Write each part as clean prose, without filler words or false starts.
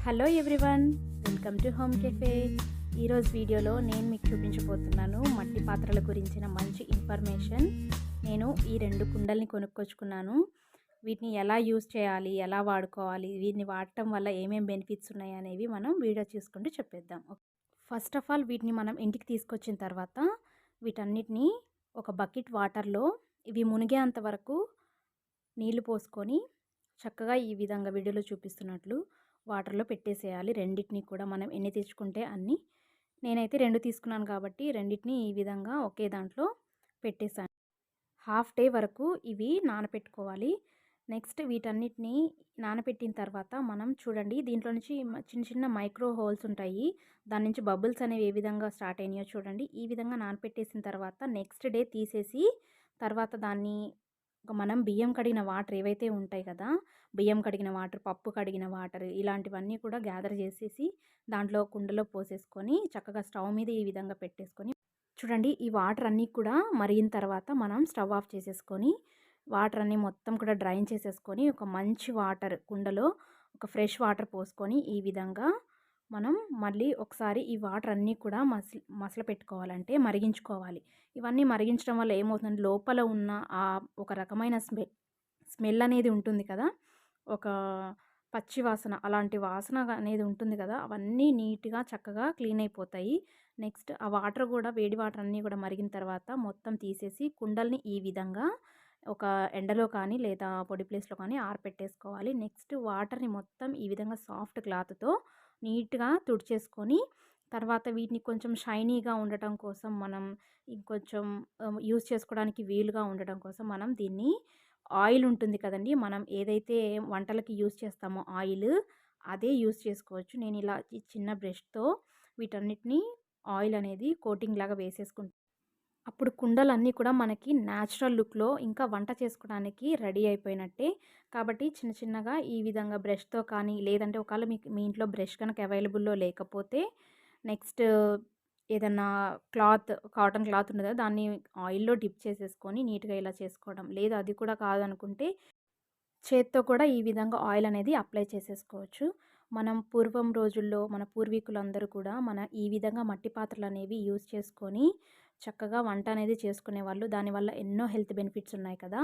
Hello everyone, welcome to home cafe. ఈరోజు వీడియోలో నేను మీకు చూపించబోతున్నాను మట్టి పాత్రల గురించిన మంచి ఇన్ఫర్మేషన్. నేను ఈ 2 కుండల్ని కొనుక్కొచ్చుకున్నాను. వీటిని ఎలా యూజ్ చేయాలి, ఎలా వాడుకోవాలి, వీటిని వాడటం వల్ల ఏమేమి బెనిఫిట్స్ ఉన్నాయి అనేవి మనం వీడియో చూసుకుంటూ చెప్పేద్దాం. ఫస్ట్ ఆఫ్ ఆల్ వీటిని మనం ఇంటికి తీసుకొచ్చిన తర్వాత వీటన్నిటిని ఒక బకెట్ వాటర్లో ఇవి మునిగేంత వరకు నీళ్లు పోసుకొని చక్కగా ఈ విధంగా వీడియోలో చూపిస్తున్నట్లు వాటర్లో పెట్టేసేయాలి. రెండింటిని కూడా మనం ఎన్ని తెచ్చుకుంటే అన్ని. నేనైతే 2 తీసుకున్నాను కాబట్టి రెండింటిని ఈ విధంగా ఒకే దాంట్లో పెట్టేశాను. హాఫ్ డే వరకు ఇవి నానపెట్టుకోవాలి. నెక్స్ట్ వీటన్నిటిని నానపెట్టిన తర్వాత మనం చూడండి, దీంట్లో నుంచి చిన్న చిన్న మైక్రో హోల్స్ ఉంటాయి. దాని నుంచి బబుల్స్ అనేవి ఏ విధంగా స్టార్ట్ అయినాయో చూడండి. ఈ విధంగా నానపెట్టేసిన తర్వాత నెక్స్ట్ డే తీసేసి తర్వాత దాన్ని మనం బియ్యం కడిగిన వాటర్ ఏవైతే ఉంటాయి కదా, బియ్యం కడిగిన వాటర్, పప్పు కడిగిన వాటర్, ఇలాంటివన్నీ కూడా గ్యాదర్ చేసేసి దాంట్లో కుండలో పోసేసుకొని చక్కగా స్టవ్ మీద ఈ విధంగా పెట్టేసుకొని చూడండి, ఈ వాటర్ అన్నీ కూడా మరిగిన తర్వాత మనం స్టవ్ ఆఫ్ చేసేసుకొని వాటర్ అన్నీ మొత్తం కూడా డ్రైన్ చేసేసుకొని ఒక మంచి వాటర్ కుండలో ఒక ఫ్రెష్ వాటర్ పోసుకొని ఈ విధంగా మనం మళ్ళీ ఒకసారి ఈ వాటర్ అన్నీ కూడా మసల పెట్టుకోవాలంటే మరిగించుకోవాలి. ఇవన్నీ మరిగించడం వల్ల ఏమవుతుందంటే లోపల ఉన్న ఆ ఒక రకమైన స్మెల్ అనేది ఉంటుంది కదా, ఒక పచ్చి వాసన, అలాంటి వాసన అనేది ఉంటుంది కదా, అవన్నీ నీట్గా చక్కగా క్లీన్ అయిపోతాయి. నెక్స్ట్ ఆ వాటర్ కూడా, వేడి వాటర్ అన్నీ కూడా మరిగిన తర్వాత మొత్తం తీసేసి కుండల్ని ఈ విధంగా ఒక ఎండలో కానీ లేదా పొడి ప్లేస్లో కానీ ఆరపెట్టేసుకోవాలి. నెక్స్ట్ వాటర్ని మొత్తం ఈ విధంగా సాఫ్ట్ క్లాత్తో నీట్గా తుడిచేసుకొని తర్వాత వీటిని కొంచెం షైనీగా ఉండటం కోసం మనం ఇంకొంచెం యూజ్ చేసుకోవడానికి వీలుగా ఉండటం కోసం మనం దీన్ని ఆయిల్ ఉంటుంది కదండి, మనం ఏదైతే వంటలకి యూజ్ చేస్తామో ఆయిల్ అదే యూజ్ చేసుకోవచ్చు. నేను ఇలా ఈ చిన్న బ్రష్తో వీటన్నిటిని ఆయిల్ అనేది కోటింగ్ లాగా వేసేసుకుంటాను. అప్పుడు కుండలన్నీ కూడా మనకి న్యాచురల్ లుక్లో ఇంకా వంట చేసుకోవడానికి రెడీ అయిపోయినట్టే. కాబట్టి చిన్న చిన్నగా ఈ విధంగా బ్రష్తో కానీ, లేదంటే ఒకవేళ మీ ఇంట్లో బ్రష్ కనుక అవైలబుల్లో లేకపోతే నెక్స్ట్ ఏదన్నా కాటన్ క్లాత్ ఉంది కదా, దాన్ని ఆయిల్లో డిప్ చేసేసుకొని నీట్గా ఇలా చేసుకోవడం. లేదు అది కూడా కాదనుకుంటే చేత్తో కూడా ఈ విధంగా ఆయిల్ అనేది అప్లై చేసేసుకోవచ్చు. మనం పూర్వం రోజుల్లో మన పూర్వీకులందరూ కూడా ఈ విధంగా మట్టి పాత్రలు అనేవి యూజ్ చేసుకొని చక్కగా వంట అనేది చేసుకునేవాళ్ళు. దానివల్ల ఎన్నో హెల్త్ బెనిఫిట్స్ ఉన్నాయి కదా.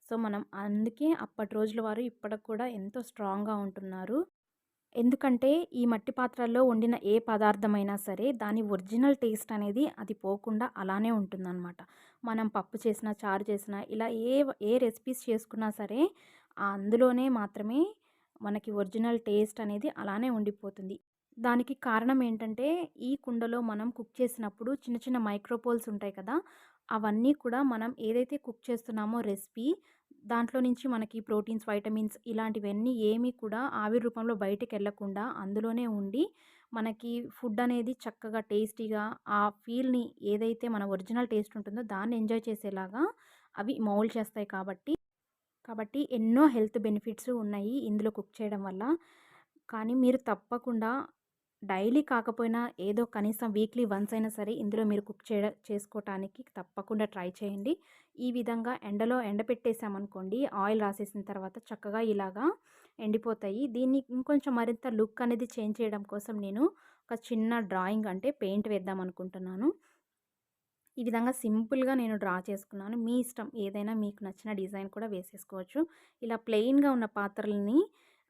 సో మనం అందుకే అప్పటి రోజుల వారు ఇప్పటికి కూడా ఎంతో స్ట్రాంగ్గా ఉంటున్నారు. ఎందుకంటే ఈ మట్టి పాత్రల్లో వండిన ఏ పదార్థమైనా సరే దాని ఒరిజినల్ టేస్ట్ అనేది అది పోకుండా అలానే ఉంటుందన్నమాట. మనం పప్పు చేసినా, చారు చేసినా, ఇలా ఏ రెసిపీస్ చేసుకున్నా సరే అందులోనే మాత్రమే మనకి ఒరిజినల్ టేస్ట్ అనేది అలానే ఉండిపోతుంది. దానికి కారణం ఏంటంటే ఈ కుండలో మనం కుక్ చేసినప్పుడు చిన్న చిన్న మైక్రోపోల్స్ ఉంటాయి కదా, అవన్నీ కూడా మనం ఏదైతే కుక్ చేస్తున్నామో రెసిపీ, దాంట్లో నుంచి మనకి ప్రోటీన్స్, వైటమిన్స్ ఇలాంటివన్నీ ఏమీ కూడా ఆవిరి రూపంలో బయటికి వెళ్ళకుండా అందులోనే ఉండి మనకి ఫుడ్ అనేది చక్కగా టేస్టీగా ఆ ఫీల్ని ఏదైతే మన ఒరిజినల్ టేస్ట్ ఉంటుందో దాన్ని ఎంజాయ్ చేసేలాగా అవి మౌల్డ్ చేస్తాయి. కాబట్టి ఎన్నో హెల్త్ బెనిఫిట్స్ ఉన్నాయి ఇందులో కుక్ చేయడం వల్ల. కానీ మీరు తప్పకుండా డైలీ కాకపోయినా ఏదో కనీసం వీక్లీ వన్స్ అయినా సరే ఇందులో మీరు కుక్ చేసుకోవటానికి తప్పకుండా ట్రై చేయండి. ఈ విధంగా ఎండలో ఎండపెట్టేసామనుకోండి, ఆయిల్ రాసేసిన తర్వాత చక్కగా ఇలాగా ఎండిపోతాయి. దీన్ని ఇంకొంచెం మరింత లుక్ అనేది చేంజ్ చేయడం కోసం నేను ఒక చిన్న డ్రాయింగ్, అంటే పెయింట్ వేద్దాం అనుకుంటున్నాను. ఈ విధంగా సింపుల్గా నేను డ్రా చేసుకున్నాను. మీ ఇష్టం, ఏదైనా మీకు నచ్చిన డిజైన్ కూడా వేసేసుకోవచ్చు. ఇలా ప్లెయిన్గా ఉన్న పాత్రలని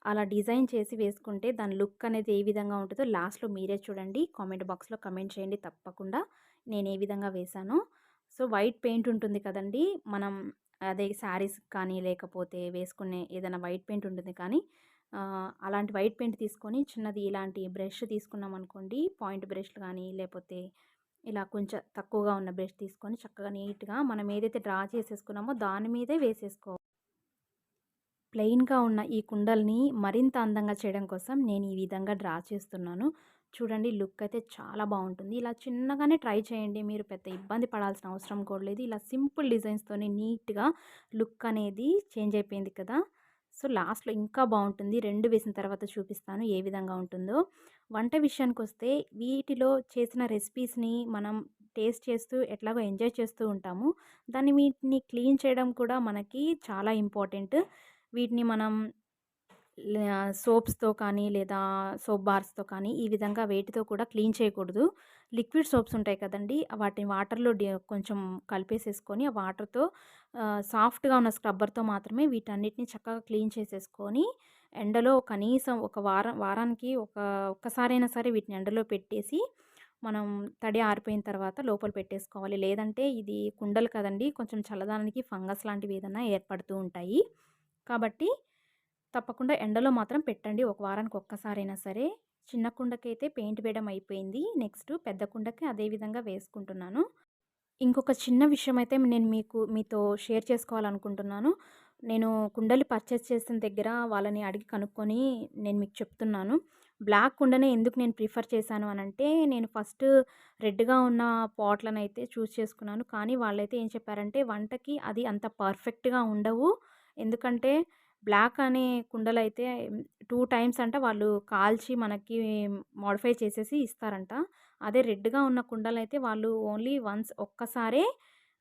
అలా డిజైన్ చేసి వేసుకుంటే దాని లుక్ అనేది ఏ విధంగా ఉంటుందో లాస్ట్లో మీరే చూడండి. కామెంట్ బాక్స్లో కమెంట్ చేయండి తప్పకుండా నేను ఏ విధంగా వేశానో. సో వైట్ పెయింట్ ఉంటుంది కదండి, మనం అదే శారీస్ కానీ లేకపోతే వేసుకునే ఏదైనా వైట్ పెయింట్ ఉంటుంది కానీ అలాంటి వైట్ పెయింట్ తీసుకొని చిన్నది ఇలాంటి బ్రష్ తీసుకున్నాం అనుకోండి, పాయింట్ బ్రష్లు కానీ లేకపోతే ఇలా కొంచెం తక్కువగా ఉన్న బ్రష్ తీసుకొని చక్కగా నీట్గా మనం ఏదైతే డ్రా చేసేసుకున్నామో దాని మీదే వేసేసుకోవాలి. ప్లెయిన్గా ఉన్న ఈ కుండల్ని మరింత అందంగా చేయడం కోసం నేను ఈ విధంగా డ్రా చేస్తున్నాను. చూడండి, లుక్ అయితే చాలా బాగుంటుంది. ఇలా చిన్నగానే ట్రై చేయండి, మీరు పెద్ద ఇబ్బంది పడాల్సిన అవసరం కూడా లేదు. ఇలా సింపుల్ డిజైన్స్తోనే నీట్గా లుక్ అనేది చేంజ్ అయిపోయింది కదా. సో లాస్ట్లో ఇంకా బాగుంటుంది. 2 వేసిన తర్వాత చూపిస్తాను ఏ విధంగా ఉంటుందో. వంట విషయానికి వస్తే వీటిలో చేసిన రెసిపీస్ని మనం టేస్ట్ చేస్తూ ఎట్లాగో ఎంజాయ్ చేస్తూ ఉంటాము. వీటిని క్లీన్ చేయడం కూడా మనకి చాలా ఇంపార్టెంట్. వీటిని మనం సోప్స్‌తో కానీ లేదా సోప్ బార్స్‌తో కానీ ఈ విధంగా వేటితో కూడా క్లీన్ చేయకూడదు. లిక్విడ్ సోప్స్ ఉంటాయి కదండీ! వాటిని వాటర్‌లో కొంచెం కలిపేసేసుకొని ఆ వాటర్‌తో సాఫ్ట్‌గా ఉన్న స్క్రబ్బర్‌తో మాత్రమే వీటన్నిటిని చక్కగా క్లీన్ చేసేసుకొని ఎండలో కనీసం ఒక వారానికి ఒక్కసారైనా సరే వీటిని ఎండలో పెట్టేసి మనం తడి ఆరిపోయిన తర్వాత లోపల పెట్టేసుకోవాలి. లేదంటే ఇది కుండలు కదండీ! కొంచెం చల్లదనానికి ఫంగస్ లాంటివి ఏదన్నా ఏర్పడుతూ ఉంటాయి. కాబట్టి తప్పకుండా ఎండలో మాత్రం పెట్టండి. ఒక వారానికి ఒక్కసారైనా సరే. చిన్న కుండకైతే పెయింట్ వేయడం అయిపోయింది. నెక్స్ట్ పెద్ద కుండకి అదే విధంగా వేసుకుంటున్నాను. ఇంకొక చిన్న విషయమైతే నేను మీతో షేర్ చేసుకోవాలనుకుంటున్నాను. నేను కుండలు పర్చేస్ చేసిన దగ్గర వాళ్ళని అడిగి కనుక్కొని నేను మీకు చెప్తున్నాను. బ్లాక్ కుండనే ఎందుకు నేను ప్రిఫర్ చేశాను అనంటే, నేను ఫస్ట్ రెడ్‌గా ఉన్న పాట్‌లనైతే చూజ్ చేసుకున్నాను. కానీ వాళ్ళైతే ఏం చెప్పారంటే, వంటకి అది అంత పర్ఫెక్ట్‌గా ఉండవు. ఎందుకంటే, బ్లాక్ అనే కుండలైతే 2 టైమ్స్ అంట వాళ్ళు కాల్చి మనకి మోడిఫై చేసేసి ఇస్తారంట. అదే రెడ్‌గా ఉన్న కుండలైతే వాళ్ళు ఓన్లీ వన్స్ ఒక్కసారే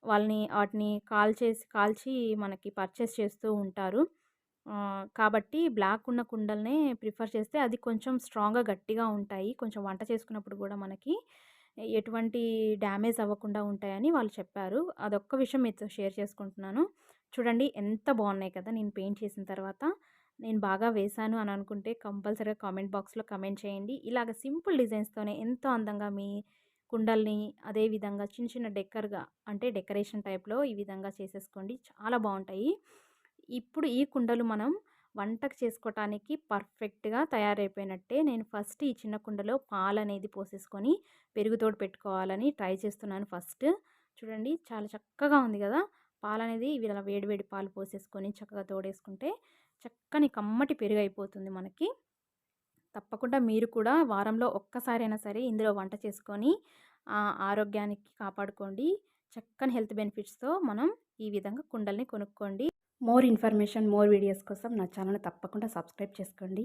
వాటిని కాల్చి మనకి పర్చేస్ చేస్తూ ఉంటారు. కాబట్టి బ్లాక్ ఉన్న కుండలనే ప్రిఫర్ చేస్తే అది కొంచెం స్ట్రాంగ్‌గా గట్టిగా ఉంటాయి. కొంచెం వంట చేసుకున్నప్పుడు గూడా మనకి ఎటువంటి డ్యామేజ్ అవ్వకుండా ఉంటాయని వాళ్ళు చెప్పారు. అదొక్క విషయం మీతో షేర్ చేసుకుంటున్నాను. చూడండి ఎంత బావున్నాయి కదా! నేను పెయింట్ చేసిన తర్వాత. నేను బాగా వేశాను అని అనుకుంటే కంపల్సరీగా కామెంట్ బాక్స్‌లో కామెంట్ చేయండి. ఇలాగ సింపుల్ డిజైన్స్‌తోనే ఎంతో అందంగా మీ కుండల్ని అదే విధంగా చిన్న చిన్న అంటే డెకరేషన్ టైప్‌లో ఈ విధంగా చేసేసుకోండి. చాలా బావుంటాయి. ఇప్పుడు ఈ కుండలు మనం వంటకు చేసుకోవటానికి పర్ఫెక్ట్‌గా తయారైపోయినట్టే. నేను ఫస్ట్ ఈ చిన్న కుండలో పాలనేది పోసేసుకొని పెరుగుతోటి పెట్టుకోవాలని ట్రై చేస్తున్నాను ఫస్ట్. చూడండి చాలా చక్కగా ఉంది గదా! పాలనేది ఇలా వేడి వేడి పాలు పోసేసుకొని చక్కగా తోడేసుకుంటే చక్కని కమ్మటి పెరుగయిపోతుంది మనకి. తప్పకుండా మీరు కూడా వారంలో ఒక్కసారైనా సరే ఇందులో వంట చేసుకొని ఆరోగ్యానికి కాపాడుకోండి. చక్కని హెల్త్ బెనిఫిట్స్‌తో మనం ఈ విధంగా కుండల్ని కొనుక్కోండి. మోర్ ఇన్ఫర్మేషన్, మోర్ వీడియోస్ కోసం నా ఛానెల్‌ని తప్పకుండా సబ్స్క్రైబ్ చేసుకోండి.